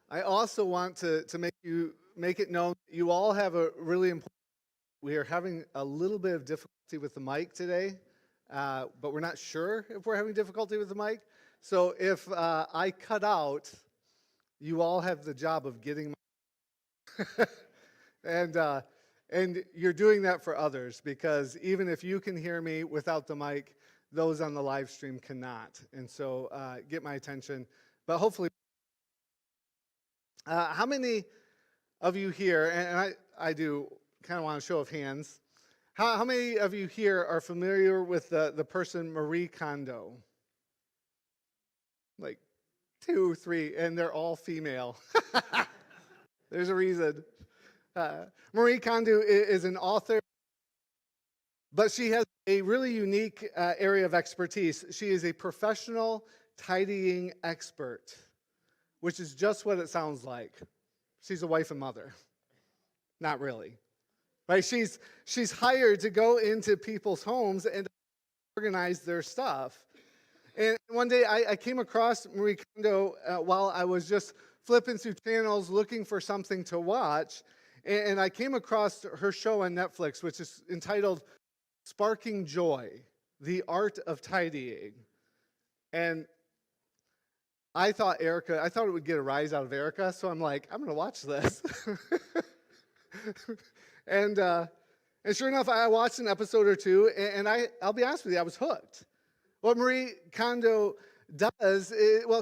I also want to make it known that you all have a really important. We are having a little bit of difficulty with the mic today, but we're not sure if we're having difficulty with the mic. So if I cut out, you all have the job of getting and and you're doing that for others because even if you can hear me without the mic, those on the live stream cannot. And so get my attention. But hopefully, how many of you here, and I do kind of want a show of hands, how many of you here are familiar with the person Marie Kondo? Like two, three, and they're all female. There's a reason. Marie Kondo is an author, but she has a really unique area of expertise. She is a professional tidying expert, which is just what it sounds like. She's a wife and mother. Not really. Right? She's hired to go into people's homes and organize their stuff. And one day I came across Marie Kondo while I was just flipping through channels looking for something to watch. And I came across her show on Netflix, which is entitled Sparking Joy, The Art of Tidying. And I thought it would get a rise out of Erica, so I'm like, I'm going to watch this. and sure enough, I watched an episode or two, and I'll be honest with you, I was hooked. What Marie Kondo does,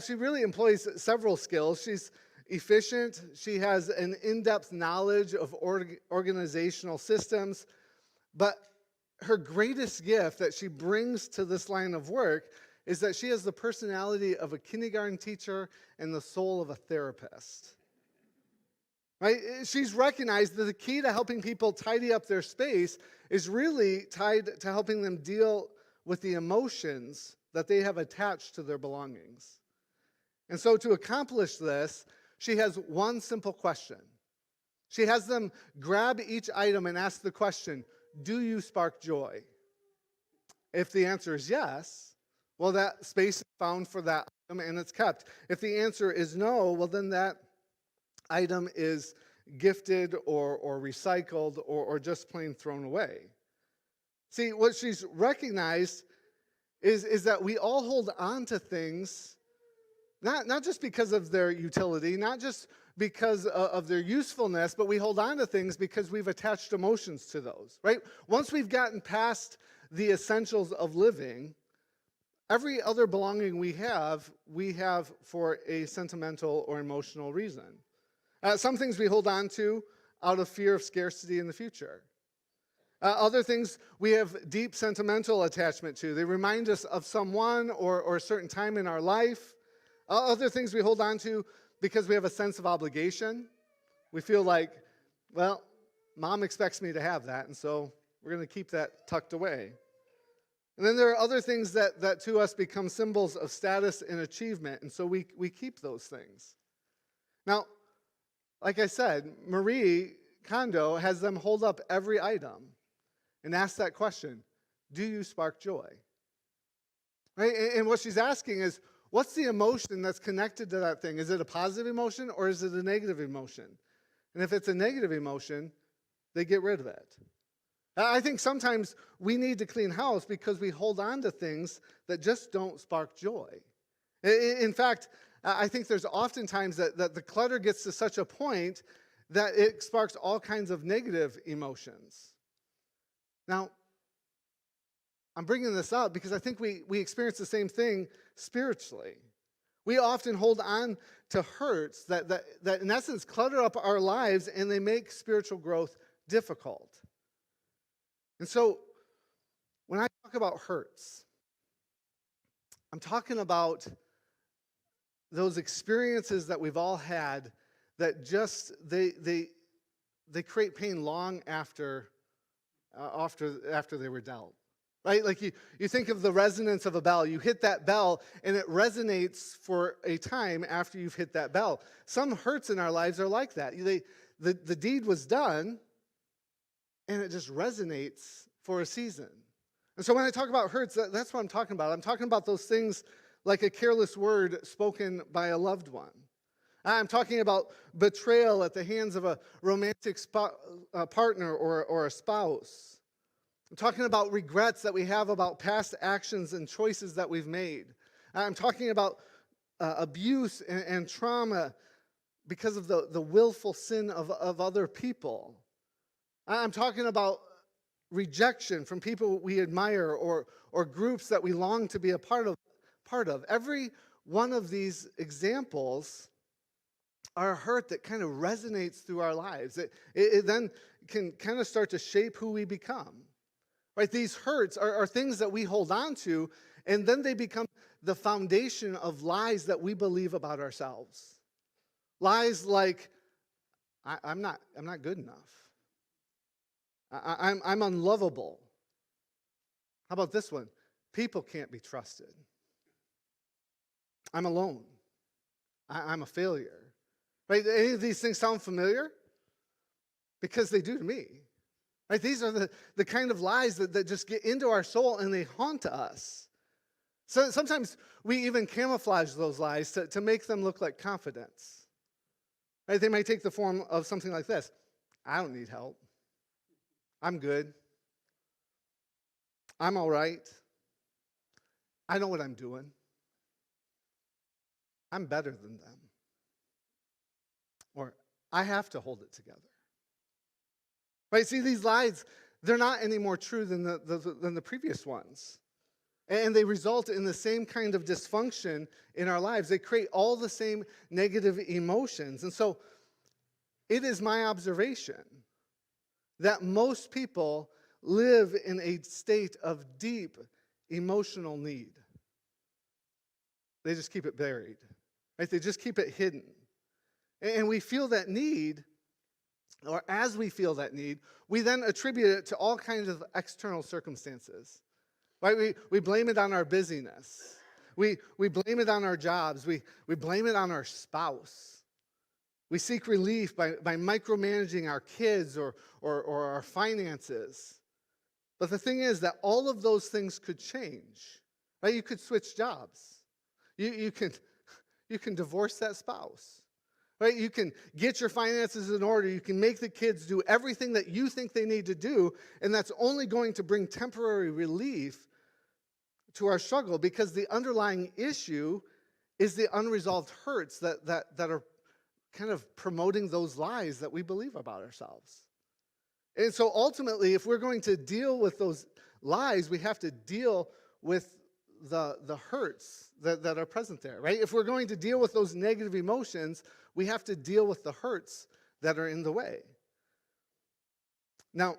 she really employs several skills. She's efficient. She has an in-depth knowledge of organizational systems. But her greatest gift that she brings to this line of work is that she has the personality of a kindergarten teacher and the soul of a therapist. Right? She's recognized that the key to helping people tidy up their space is really tied to helping them deal with the emotions that they have attached to their belongings. And so to accomplish this, she has one simple question. She has them grab each item and ask the question, do you spark joy? If the answer is yes, well, that space is found for that item and it's kept. If the answer is no, well, then that item is gifted or recycled or just plain thrown away. See, what she's recognized is that we all hold on to things, not just because of their utility, not just because of their usefulness, but we hold on to things because we've attached emotions to those, right? Once we've gotten past the essentials of living, every other belonging we have for a sentimental or emotional reason. Some things we hold on to out of fear of scarcity in the future. Other things we have deep sentimental attachment to. They remind us of someone or a certain time in our life. Other things we hold on to because we have a sense of obligation. We feel like, well, mom expects me to have that, and so we're going to keep that tucked away. And then there are other things that to us become symbols of status and achievement, and so we keep those things. Now, like I said, Marie Kondo has them hold up every item and ask that question, do you spark joy? Right? And what she's asking is, what's the emotion that's connected to that thing? Is it a positive emotion or is it a negative emotion? And if it's a negative emotion, they get rid of it. I think sometimes we need to clean house because we hold on to things that just don't spark joy. In fact, I think there's oftentimes that the clutter gets to such a point that it sparks all kinds of negative emotions. Now, I'm bringing this up because I think we experience the same thing spiritually. We often hold on to hurts that in essence clutter up our lives and they make spiritual growth difficult. And so when I talk about hurts, I'm talking about those experiences that we've all had that just they create pain long after they were dealt. Right? Like you think of the resonance of a bell. You hit that bell and it resonates for a time after you've hit that bell. Some hurts in our lives are like that. The deed was done and it just resonates for a season. And so when I talk about hurts, that's what I'm talking about. I'm talking about those things like a careless word spoken by a loved one. I'm talking about betrayal at the hands of a romantic partner or a spouse. I'm talking about regrets that we have about past actions and choices that we've made. I'm talking about abuse and trauma because of the willful sin of other people. I'm talking about rejection from people we admire or groups that we long to be a part of. Every one of these examples are a hurt that kind of resonates through our lives. It then can kind of start to shape who we become. Right? These hurts are things that we hold on to, and then they become the foundation of lies that we believe about ourselves. Lies like, I'm not good enough. I'm unlovable. How about this one? People can't be trusted. I'm alone. I'm a failure. Right? Any of these things sound familiar? Because they do to me. Right? These are the kind of lies that just get into our soul and they haunt us. So sometimes we even camouflage those lies to make them look like confidence. Right? They might take the form of something like this. I don't need help. I'm good. I'm all right. I know what I'm doing. I'm better than them. Or I have to hold it together. Right? See, these lies, they're not any more true than the previous ones. And they result in the same kind of dysfunction in our lives. They create all the same negative emotions. And so it is my observation that most people live in a state of deep emotional need. They just keep it buried. Right? They just keep it hidden. And we feel that need, or as we feel that need, we then attribute it to all kinds of external circumstances. Right? We blame it on our busyness. We blame it on our jobs. We blame it on our spouse. We seek relief by micromanaging our kids or our finances. But the thing is that all of those things could change. Right? You could switch jobs. You can divorce that spouse. Right? You can get your finances in order. You can make the kids do everything that you think they need to do, and that's only going to bring temporary relief to our struggle because the underlying issue is the unresolved hurts that are kind of promoting those lies that we believe about ourselves. And so ultimately, if we're going to deal with those lies, we have to deal with the hurts that are present there, right? If we're going to deal with those negative emotions, we have to deal with the hurts that are in the way. Now,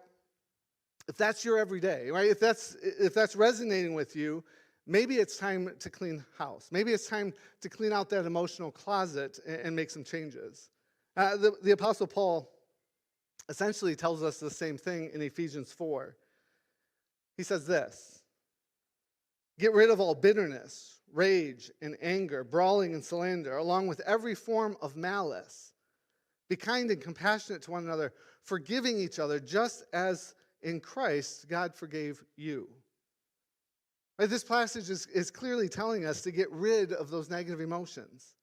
if that's your everyday, right? If that's resonating with you, maybe it's time to clean house. Maybe it's time to clean out that emotional closet and make some changes. The Apostle Paul essentially tells us the same thing in Ephesians 4. He says this: get rid of all bitterness, rage, and anger, brawling and slander, along with every form of malice. Be kind and compassionate to one another, forgiving each other, just as in Christ God forgave you. Right, this passage is clearly telling us to get rid of those negative emotions.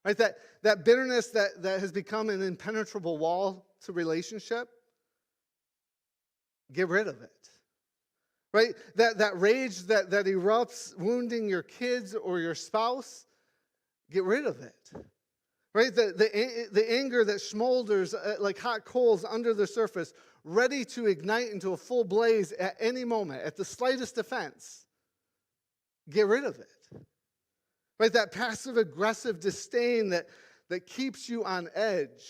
Right, that bitterness that has become an impenetrable wall to relationship, get rid of it. Right, that rage that erupts, wounding your kids or your spouse, get rid of it. Right, the anger that smolders like hot coals under the surface, ready to ignite into a full blaze at any moment, at the slightest offense, get rid of it. Right, that passive-aggressive disdain that keeps you on edge,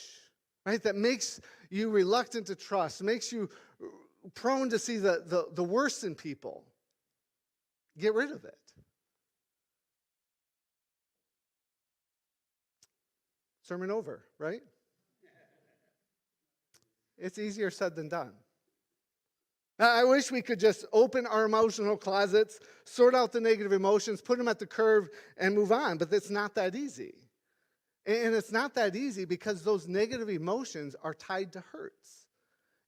right, that makes you reluctant to trust, makes you prone to see the worst in people. Get rid of it. Sermon over, right? It's easier said than done. I wish we could just open our emotional closets, sort out the negative emotions, put them at the curb, and move on. But it's not that easy. And it's not that easy because those negative emotions are tied to hurts.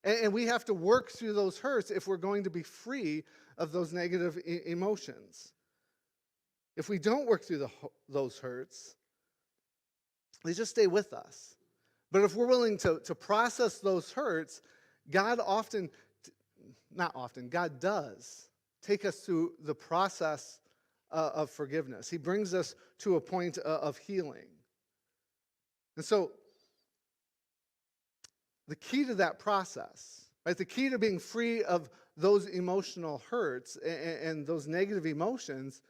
And we have to work through those hurts if we're going to be free of those negative emotions. If we don't work through those hurts, they just stay with us. But if we're willing to process those hurts, God often, not often, God does take us through the process of forgiveness. He brings us to a point of healing. And so the key to that process, right, the key to being free of those emotional hurts and those negative emotions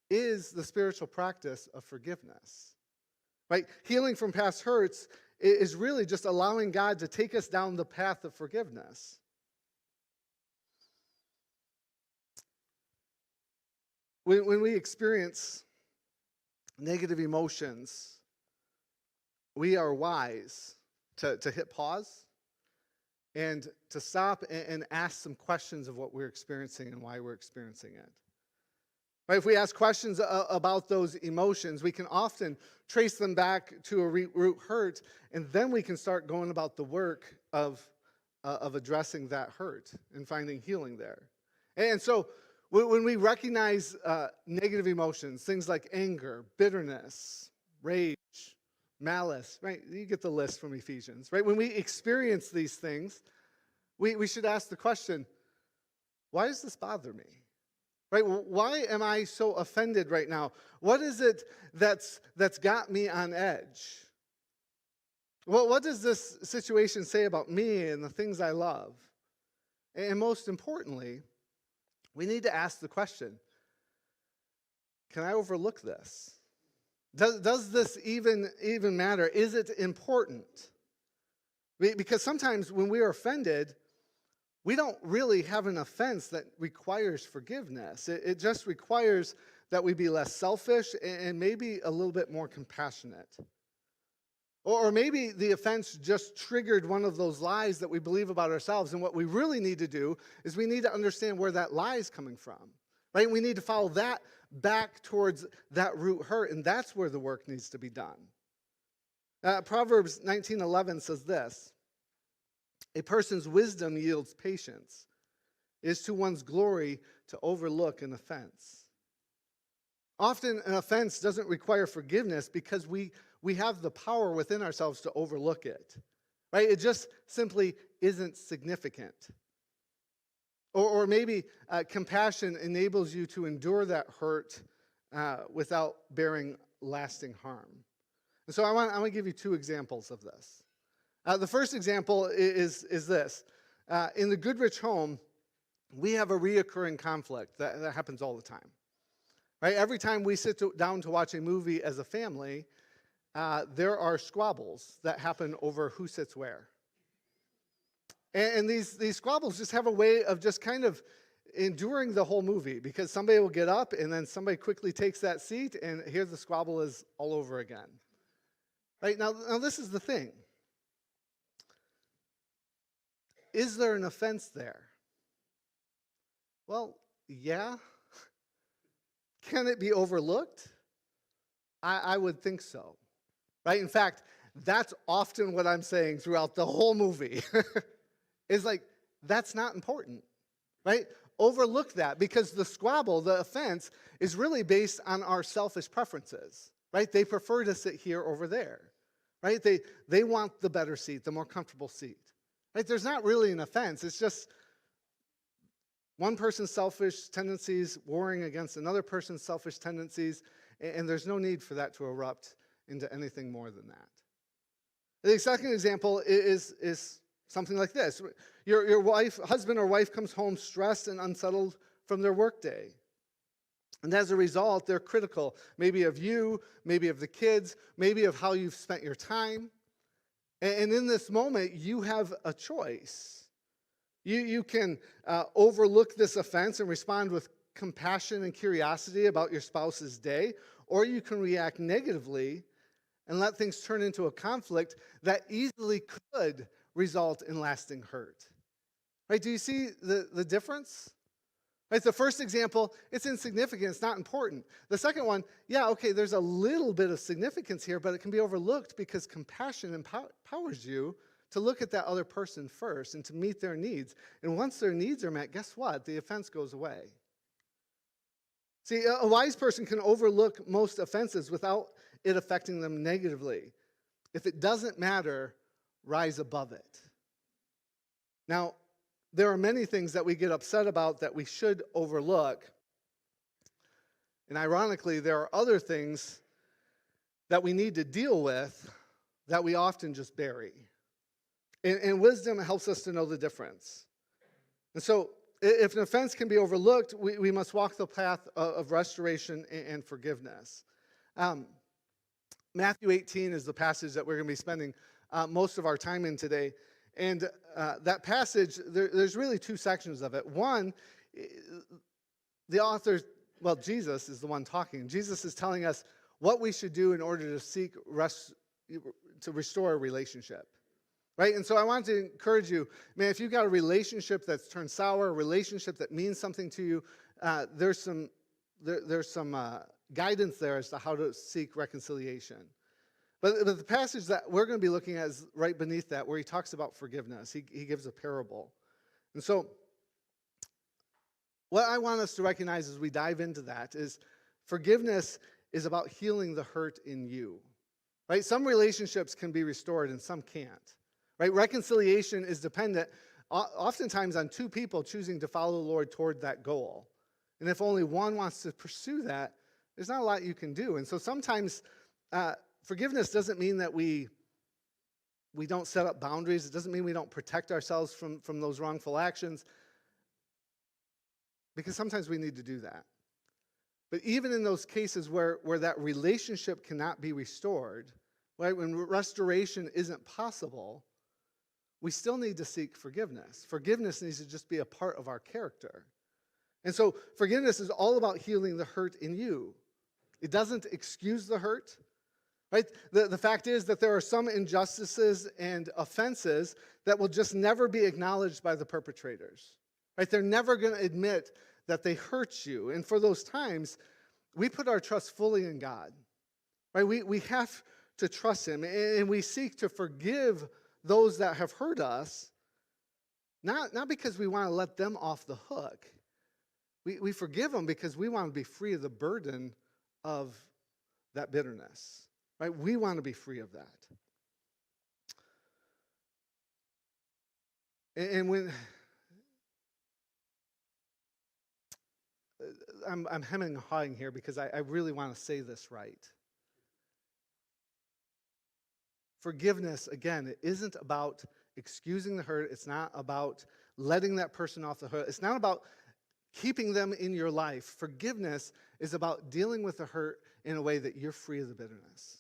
is the spiritual practice of forgiveness. Right? Healing from past hurts is really just allowing God to take us down the path of forgiveness. When we experience negative emotions, we are wise to hit pause and to stop and ask some questions of what we're experiencing and why we're experiencing it. Right? If we ask questions about those emotions, we can often trace them back to a root hurt, and then we can start going about the work of addressing that hurt and finding healing there. And so when we recognize negative emotions, things like anger, bitterness, rage, malice, right? You get the list from Ephesians, right? When we experience these things, we should ask the question, why does this bother me? Right? Why am I so offended right now? What is it that's got me on edge? Well, what does this situation say about me and the things I love? And most importantly, we need to ask the question, can I overlook this? Does this even matter? Is it important? Because sometimes when we are offended, we don't really have an offense that requires forgiveness. It just requires that we be less selfish and maybe a little bit more compassionate. Or maybe the offense just triggered one of those lies that we believe about ourselves. And what we really need to do is we need to understand where that lie is coming from. Right? We need to follow that back towards that root hurt, and that's where the work needs to be done. Proverbs 19:11 says this, a person's wisdom yields patience. It is to one's glory to overlook an offense. Often an offense doesn't require forgiveness because we have the power within ourselves to overlook it. Right? It just simply isn't significant. Or maybe compassion enables you to endure that hurt without bearing lasting harm. And so I want to give you two examples of this. The first example is this. In the Goodrich home, we have a reoccurring conflict that happens all the time. Right? Every time we sit down to watch a movie as a family, there are squabbles that happen over who sits where. And these squabbles just have a way of just kind of enduring the whole movie, because somebody will get up and then somebody quickly takes that seat, and here the squabble is all over again. Right? Now this is the thing. Is there an offense there? Well, yeah. Can it be overlooked? I would think so. Right? In fact, that's often what I'm saying throughout the whole movie. Is like, that's not important. Right? Overlook that, because the squabble, the offense, is really based on our selfish preferences. Right? They prefer to sit here over there. Right? They want the better seat, the more comfortable seat. Right? There's not really an offense. It's just one person's selfish tendencies warring against another person's selfish tendencies, and there's no need for that to erupt into anything more than that. The second example is something like this. Your husband or wife comes home stressed and unsettled from their workday. And as a result, they're critical, maybe of you, maybe of the kids, maybe of how you've spent your time. And in this moment, you have a choice. You can overlook this offense and respond with compassion and curiosity about your spouse's day, or you can react negatively and let things turn into a conflict that easily could result in lasting hurt. Right? Do you see the difference? Right? The first example, it's insignificant, it's not important. The second one, yeah, okay, there's a little bit of significance here, but it can be overlooked because compassion empowers you to look at that other person first and to meet their needs. And once their needs are met, guess what? The offense goes away. See, a wise person can overlook most offenses without it affecting them negatively. If it doesn't matter, rise above it. Now, there are many things that we get upset about that we should overlook. And ironically, there are other things that we need to deal with that we often just bury. And wisdom helps us to know the difference. And so, if an offense can be overlooked, we must walk the path of restoration and forgiveness. Matthew 18 is the passage that we're going to be spending most of our time in today. And that passage, there's really two sections of it. One, the author, well, Jesus is the one talking. Jesus is telling us what we should do in order to seek to restore a relationship. Right? And so I want to encourage you, man, if you've got a relationship that's turned sour, a relationship that means something to you, there's some guidance there as to how to seek reconciliation. But the passage that we're going to be looking at is right beneath that, where he talks about forgiveness. He gives a parable. And so what I want us to recognize as we dive into that is forgiveness is about healing the hurt in you. Right? Some relationships can be restored and some can't. Right? Reconciliation is dependent oftentimes on two people choosing to follow the Lord toward that goal. And if only one wants to pursue that, there's not a lot you can do. And so sometimes forgiveness doesn't mean that we don't set up boundaries. It doesn't mean we don't protect ourselves from those wrongful actions, because sometimes we need to do that. But even in those cases where that relationship cannot be restored, right, when restoration isn't possible, we still need to seek forgiveness. Forgiveness needs to just be a part of our character. And so forgiveness is all about healing the hurt in you. It doesn't excuse the hurt. Right? The fact is that there are some injustices and offenses that will just never be acknowledged by the perpetrators. Right? They're never going to admit that they hurt you. And for those times, we put our trust fully in God. Right? We have to trust him, and we seek to forgive those that have hurt us, not because we want to let them off the hook. We forgive them because we want to be free of the burden of that bitterness. Right? We want to be free of that. And when I'm hemming and hawing here because I really want to say this right. Forgiveness, again, it isn't about excusing the hurt. It's not about letting that person off the hook. It's not about keeping them in your life. Forgiveness is about dealing with the hurt in a way that you're free of the bitterness.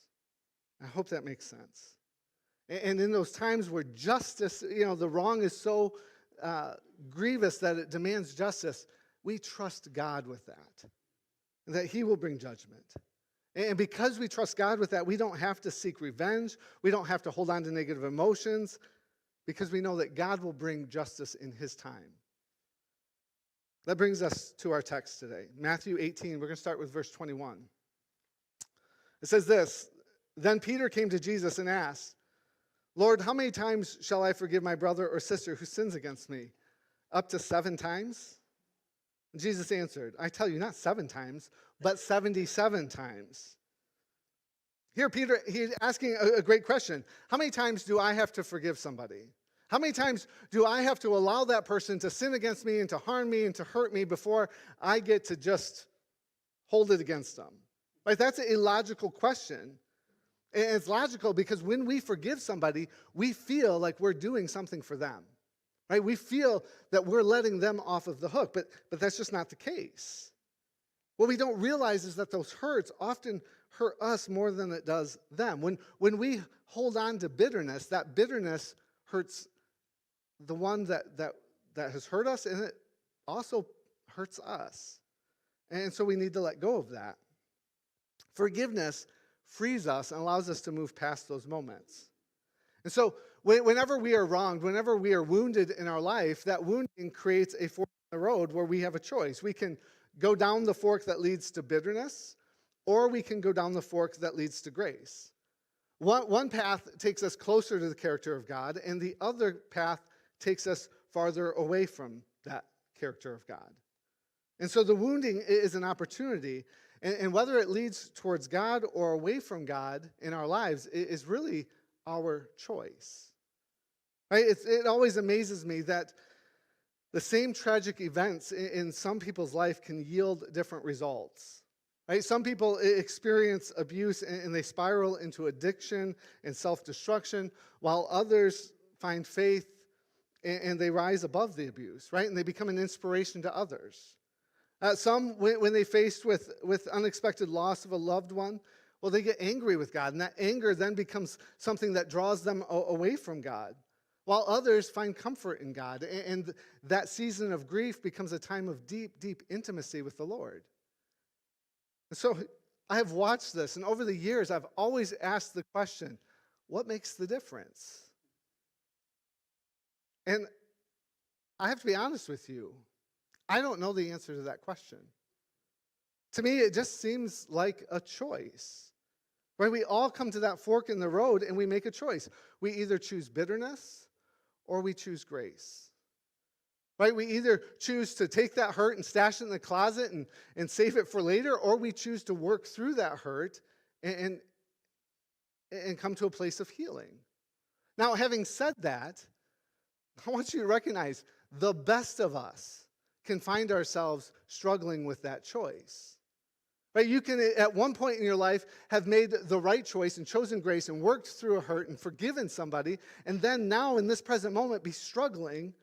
I hope that makes sense. And in those times where justice, the wrong is so grievous that it demands justice, we trust God with that he will bring judgment. And because we trust God with that, we don't have to seek revenge. We don't have to hold on to negative emotions, because we know that God will bring justice in his time. That brings us to our text today. Matthew 18, we're going to start with verse 21. It says this: Then Peter came to Jesus and asked, Lord, how many times shall I forgive my brother or sister who sins against me? Up to 7 times? And Jesus answered, I tell you, not 7 times, but 77 times. Here, Peter, he's asking a great question. How many times do I have to forgive somebody? How many times do I have to allow that person to sin against me and to harm me and to hurt me before I get to just hold it against them? Right? That's an illogical question. And it's logical because when we forgive somebody, we feel like we're doing something for them. Right? We feel that we're letting them off of the hook, but that's just not the case. What we don't realize is that those hurts often hurt us more than it does them. When we hold on to bitterness, that bitterness hurts the one that has hurt us, and it also hurts us. And so we need to let go of that. Forgiveness frees us and allows us to move past those moments. And so whenever we are wronged, whenever we are wounded in our life, that wounding creates a fork in the road where we have a choice. We can go down the fork that leads to bitterness, or we can go down the fork that leads to grace. One path takes us closer to the character of God, and the other path takes us farther away from that character of God. And so the wounding is an opportunity, and whether it leads towards God or away from God in our lives is really our choice. Right? It always amazes me that the same tragic events in some people's life can yield different results. Right? Some people experience abuse and they spiral into addiction and self-destruction, while others find faith and they rise above the abuse, right? And they become an inspiration to others. Some, when they faced with unexpected loss of a loved one, well, they get angry with God, and that anger then becomes something that draws them away from God, while others find comfort in God, and that season of grief becomes a time of deep, deep intimacy with the Lord. And so I have watched this, and over the years, I've always asked the question, what makes the difference? And I have to be honest with you, I don't know the answer to that question. To me, it just seems like a choice. Right? We all come to that fork in the road and we make a choice. We either choose bitterness or we choose grace. Right? We either choose to take that hurt and stash it in the closet and save it for later, or we choose to work through that hurt and come to a place of healing. Now, having said that, I want you to recognize the best of us can find ourselves struggling with that choice. Right? You can, at one point in your life, have made the right choice and chosen grace and worked through a hurt and forgiven somebody, and then now in this present moment be struggling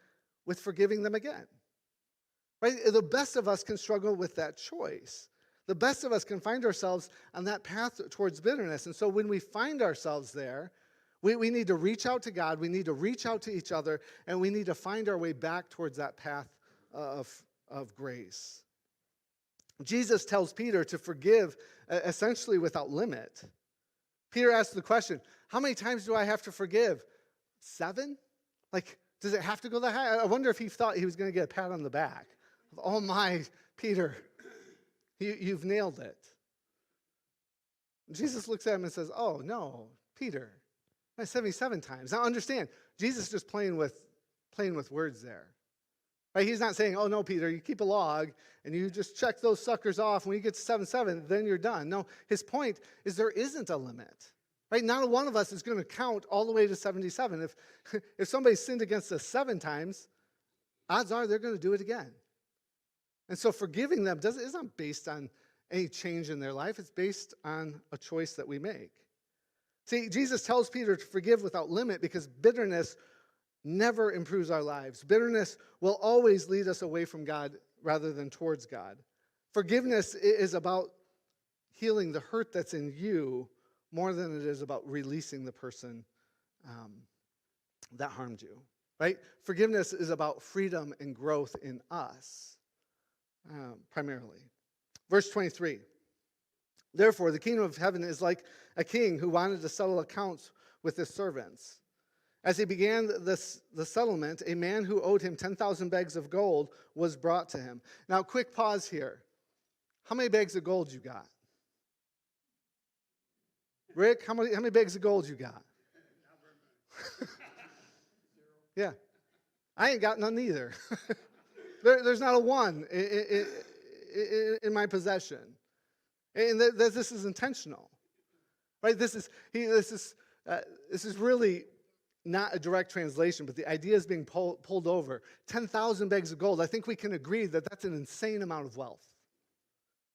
with forgiving them again. Right? The best of us can struggle with that choice. The best of us can find ourselves on that path towards bitterness. And so when we find ourselves there, we need to reach out to God, we need to reach out to each other, and we need to find our way back towards that path of grace. Jesus tells Peter to forgive essentially without limit. Peter asks the question, how many times do I have to forgive? 7? Like, does it have to go that high? I wonder if he thought he was going to get a pat on the back. Oh my, Peter, you've nailed it. Jesus looks at him and says, oh no, Peter, 77 times. Now understand, Jesus is just playing with words there. Right? He's not saying, oh no, Peter, you keep a log and you just check those suckers off. When you get to 77, then you're done. No, his point is there isn't a limit. Right? Not one of us is going to count all the way to 77. If somebody sinned against us 7 times, odds are they're going to do it again. And so forgiving them isn't based on any change in their life. It's based on a choice that we make. See, Jesus tells Peter to forgive without limit because bitterness never improves our lives. Bitterness will always lead us away from God rather than towards God. Forgiveness is about healing the hurt that's in you more than it is about releasing the person that harmed you. Right? Forgiveness is about freedom and growth in us, primarily. Verse 23. Therefore, the kingdom of heaven is like a king who wanted to settle accounts with his servants. As he began the settlement, a man who owed him 10,000 bags of gold was brought to him. Now, quick pause here. How many bags of gold you got? Rick, how many bags of gold you got? Yeah. I ain't got none either. There's not a one in my possession. And this is intentional. Right? This is really not a direct translation, but the idea is being pulled over. 10,000 bags of gold. I think we can agree that that's an insane amount of wealth.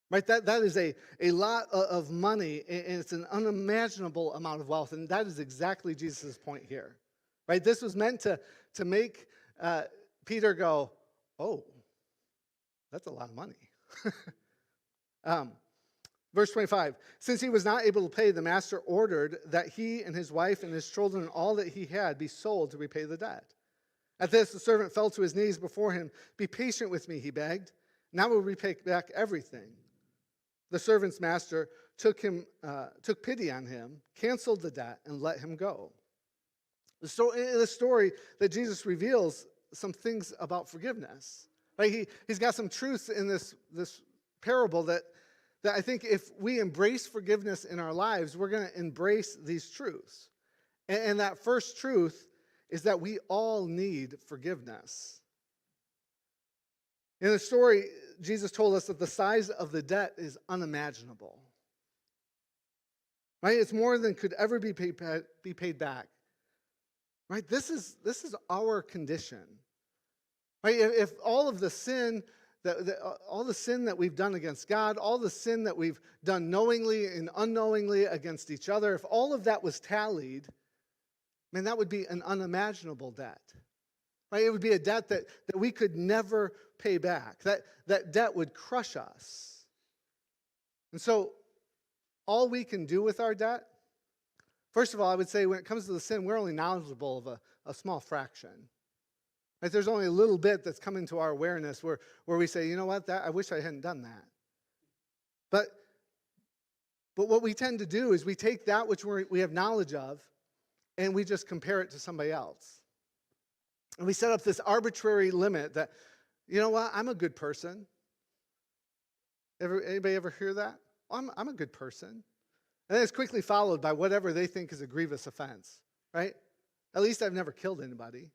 Right? That is a lot of money, and it's an unimaginable amount of wealth, and that is exactly Jesus' point here. Right? This was meant to make Peter go, oh, that's a lot of money. Verse 25, since he was not able to pay, the master ordered that he and his wife and his children and all that he had be sold to repay the debt. At this, the servant fell to his knees before him. Be patient with me, he begged, and I will repay back everything. The servant's master took pity on him, canceled the debt, and let him go. In the story that Jesus reveals some things about forgiveness. Right? He's got some truths in this parable that I think if we embrace forgiveness in our lives, we're going to embrace these truths. And that first truth is that we all need forgiveness. In the story, Jesus told us that the size of the debt is unimaginable. right? It's more than could ever be paid back, right? This is our condition, right? If all of the sin all the sin that we've done against God, all the sin that we've done knowingly and unknowingly against each other, if all of that was tallied, man, that would be an unimaginable debt. Right? It would be a debt that we could never pay back. That debt would crush us. And so all we can do with our debt, first of all, I would say when it comes to the sin, we're only knowledgeable of a small fraction. Right? There's only a little bit that's come into our awareness where we say, you know what, I wish I hadn't done that. But what we tend to do is we take that which we have knowledge of and we just compare it to somebody else. And we set up this arbitrary limit that, you know what, I'm a good person. Anybody ever hear that? I'm a good person. And then it's quickly followed by whatever they think is a grievous offense, right? At least I've never killed anybody.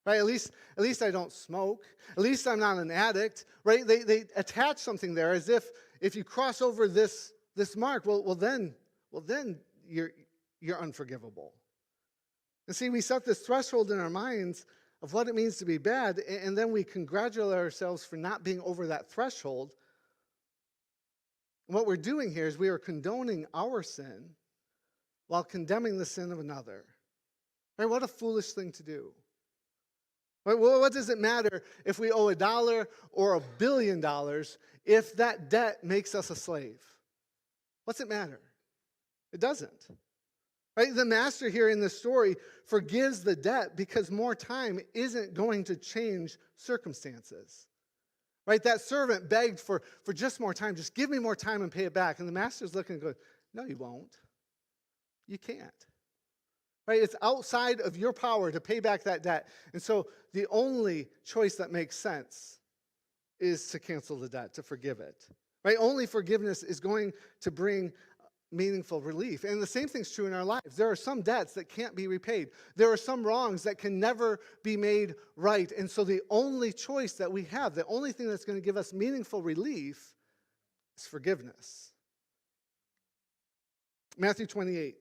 Right? At least I don't smoke. At least I'm not an addict. Right? They attach something there as if you cross over this mark, well then you're unforgivable. And see, we set this threshold in our minds of what it means to be bad, and then we congratulate ourselves for not being over that threshold. And what we're doing here is we are condoning our sin while condemning the sin of another. Right? What a foolish thing to do. Right? Well, what does it matter if we owe $1 or $1 billion if that debt makes us a slave? What's it matter? It doesn't. Right? The master here in this story forgives the debt because more time isn't going to change circumstances. Right? That servant begged for just more time. Just give me more time and pay it back. And the master's looking and going, no, you won't. You can't. Right? It's outside of your power to pay back that debt. And so the only choice that makes sense is to cancel the debt, to forgive it. Right? Only forgiveness is going to bring meaningful relief. And the same thing's true in our lives. There are some debts that can't be repaid. There are some wrongs that can never be made right. And so the only choice that we have, the only thing that's going to give us meaningful relief is forgiveness. Matthew 28.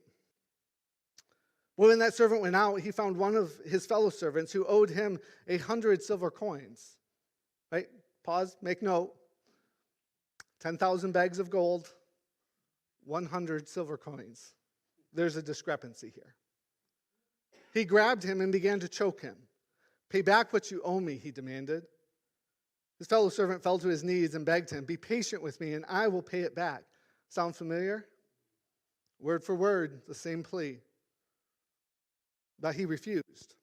Well, when that servant went out, he found one of his fellow servants who owed him 100 silver coins. Right? Pause, make note. 10,000 bags of gold, 100 silver coins. There's a discrepancy here. He grabbed him and began to choke him. Pay back what you owe me, he demanded. His fellow servant fell to his knees and begged him, be patient with me and I will pay it back. Sound familiar? Word for word, the same plea. But he refused.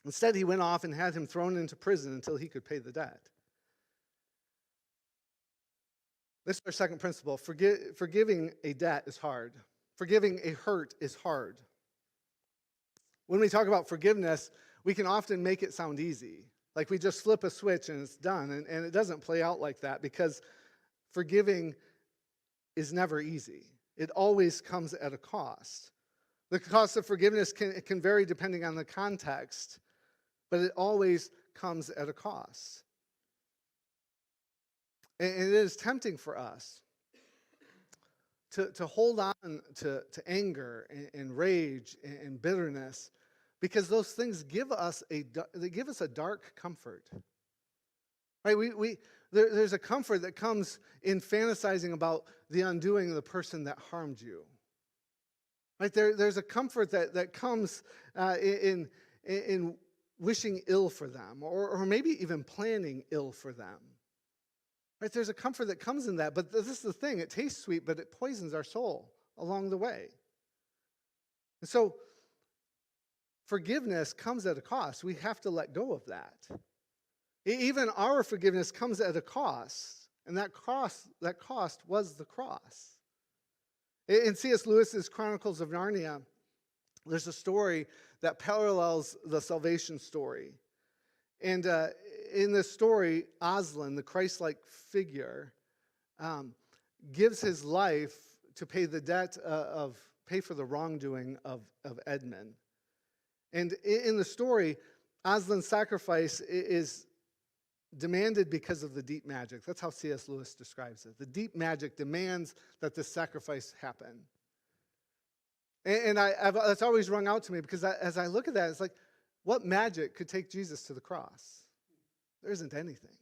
Instead, he went off and had him thrown into prison until he could pay the debt. This is our second principle. Forgiving a debt is hard. Forgiving a hurt is hard. When we talk about forgiveness, we can often make it sound easy. Like we just flip a switch and it's done. And it doesn't play out like that because forgiving is never easy. It always comes at a cost. The cost of forgiveness can vary depending on the context, but it always comes at a cost. And it is tempting for us to hold on to anger and rage and bitterness because those things give us a dark comfort. Right? There's a comfort that comes in fantasizing about the undoing of the person that harmed you. Right? There's a comfort that comes in wishing ill for them or maybe even planning ill for them. Right? There's a comfort that comes in that, but this is the thing. It tastes sweet, but it poisons our soul along the way. And so forgiveness comes at a cost. We have to let go of that. Even our forgiveness comes at a cost, and that cost was the cross. In C.S. Lewis's Chronicles of Narnia, there's a story that parallels the salvation story. And in this story, Aslan, the Christ-like figure, gives his life to pay the debt pay for the wrongdoing of Edmund. And in the story, Aslan's sacrifice is demanded because of the deep magic. That's how C.S. Lewis describes it. The deep magic demands that this sacrifice happen. That's always rung out to me because as I look at that, it's like, what magic could take Jesus to the cross? There isn't anything.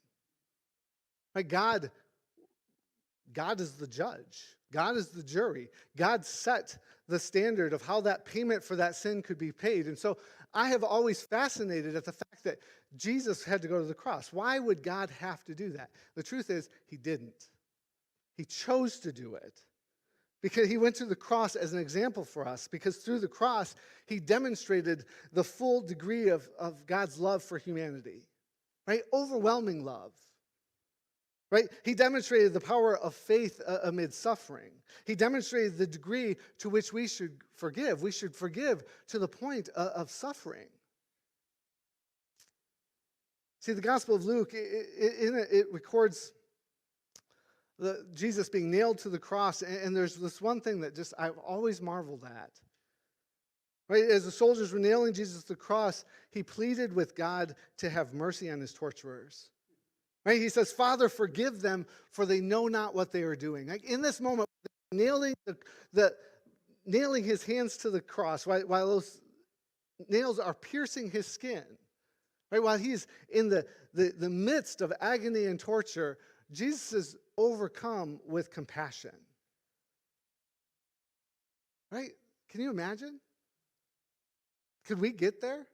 Right? God is the judge. God is the jury. God set the standard of how that payment for that sin could be paid. And so I have always fascinated at the fact that Jesus had to go to the cross. Why would God have to do that? The truth is, he didn't. He chose to do it. Because he went to the cross as an example for us. Because through the cross, he demonstrated the full degree of God's love for humanity. Right? Overwhelming love. Right? He demonstrated the power of faith amid suffering. He demonstrated the degree to which we should forgive. We should forgive to the point of suffering. See, the Gospel of Luke, it records Jesus being nailed to the cross, and there's this one thing that just I've always marveled at. Right? As the soldiers were nailing Jesus to the cross, he pleaded with God to have mercy on his torturers. Right? He says, Father, forgive them, for they know not what they are doing. Like in this moment, nailing his hands to the cross, while those nails are piercing his skin, right? While he's in the midst of agony and torture, Jesus is overcome with compassion. Right? Can you imagine? Could we get there?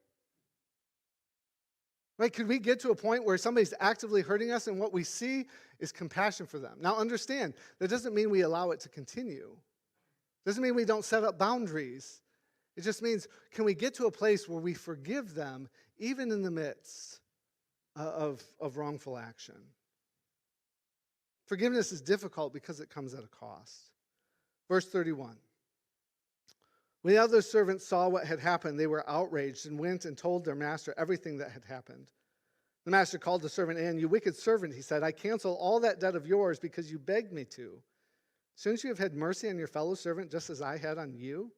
Right? Could we get to a point where somebody's actively hurting us and what we see is compassion for them? Now understand, that doesn't mean we allow it to continue. Doesn't mean we don't set up boundaries. It just means, can we get to a place where we forgive them even in the midst of wrongful action? Forgiveness is difficult because it comes at a cost. Verse 31. When the other servants saw what had happened, they were outraged and went and told their master everything that had happened. The master called the servant in. You wicked servant, he said, I cancel all that debt of yours because you begged me to. Shouldn't you have had mercy on your fellow servant just as I had on you?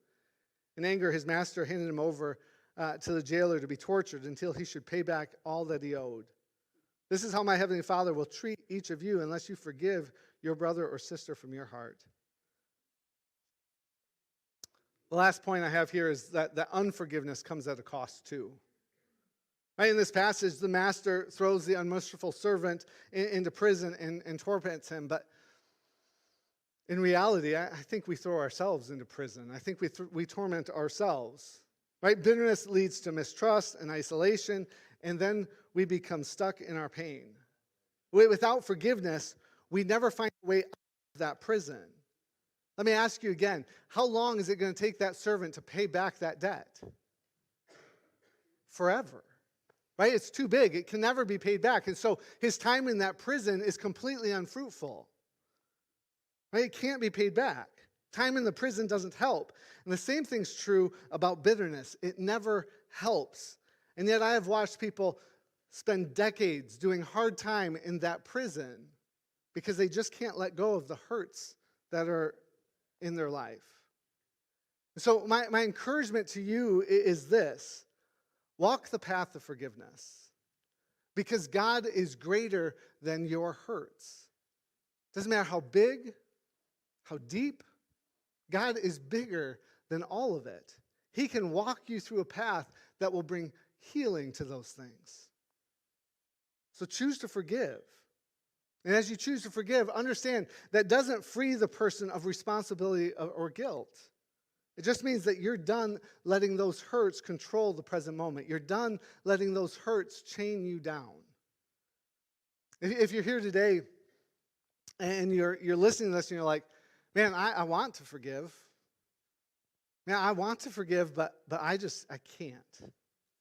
In anger, his master handed him over to the jailer to be tortured until he should pay back all that he owed. This is how my heavenly Father will treat each of you unless you forgive your brother or sister from your heart. The last point I have here is that unforgiveness comes at a cost too. Right, in this passage, the master throws the unmerciful servant into prison and torments him. But in reality, I think we throw ourselves into prison. I think we torment ourselves. Right? Bitterness leads to mistrust and isolation, and then we become stuck in our pain. Without forgiveness, we never find a way out of that prison. Let me ask you again, how long is it going to take that servant to pay back that debt? Forever. Right? It's too big. It can never be paid back. And so his time in that prison is completely unfruitful. Right? It can't be paid back. Time in the prison doesn't help. And the same thing's true about bitterness. It never helps. And yet I have watched people spend decades doing hard time in that prison because they just can't let go of the hurts that are in their life. So my encouragement to you is this. Walk the path of forgiveness because God is greater than your hurts. Doesn't matter how big, how deep, God is bigger than all of it. He can walk you through a path that will bring healing to those things. So choose to forgive. And as you choose to forgive, understand that doesn't free the person of responsibility or guilt. It just means that you're done letting those hurts control the present moment. You're done letting those hurts chain you down. If you're here today and you're listening to this and you're like, man, I want to forgive. Man, I want to forgive, but I can't.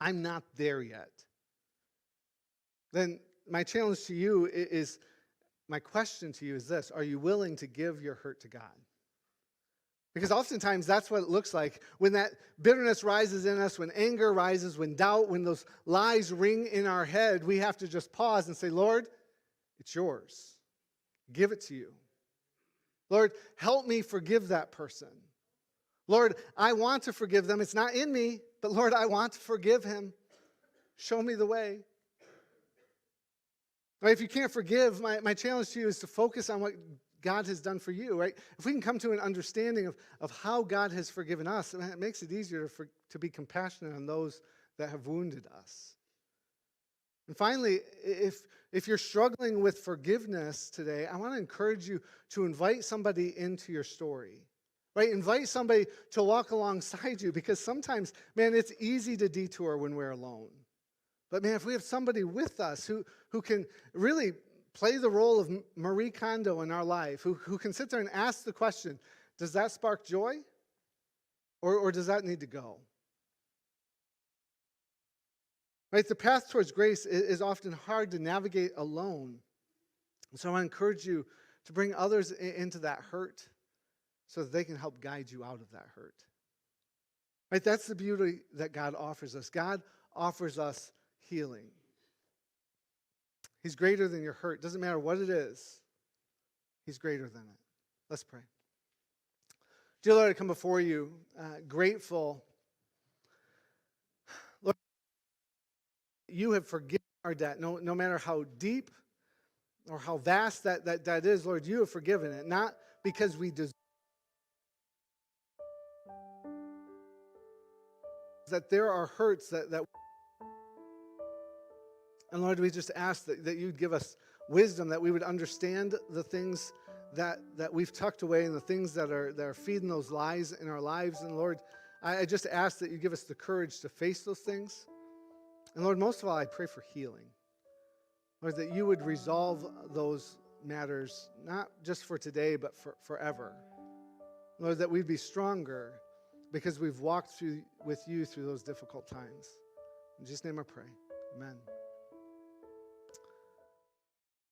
I'm not there yet. Then my challenge to you is, my question to you is this: are you willing to give your hurt to God? Because oftentimes that's what it looks like. When that bitterness rises in us, when anger rises, when doubt, when those lies ring in our head, we have to just pause and say, Lord, it's yours. Give it to you. Lord, help me forgive that person. Lord, I want to forgive them. It's not in me, but Lord, I want to forgive him. Show me the way. If you can't forgive, my challenge to you is to focus on what God has done for you, right? If we can come to an understanding of how God has forgiven us, it makes it easier to be compassionate on those that have wounded us. And finally, if you're struggling with forgiveness today, I want to encourage you to invite somebody into your story. Right? Invite somebody to walk alongside you, because sometimes, man, it's easy to detour when we're alone. But man, if we have somebody with us who can really play the role of Marie Kondo in our life, who can sit there and ask the question, does that spark joy? Or does that need to go? Right? The path towards grace is often hard to navigate alone. So I want to encourage you to bring others into that hurt so that they can help guide you out of that hurt. Right? That's the beauty that God offers us. God offers us healing. He's greater than your hurt. Doesn't matter what it is. He's greater than it. Let's pray. Dear Lord, I come before you grateful. Lord, you have forgiven our debt. No matter how deep or how vast that is, Lord, you have forgiven it. Not because we deserve that. There are hurts that and Lord, we just ask that you'd give us wisdom, that we would understand the things that we've tucked away and the things that are feeding those lies in our lives. And Lord, I just ask that you give us the courage to face those things. And Lord, most of all, I pray for healing. Lord, that you would resolve those matters, not just for today, but forever. Lord, that we'd be stronger because we've walked with you through those difficult times. In Jesus' name I pray. Amen.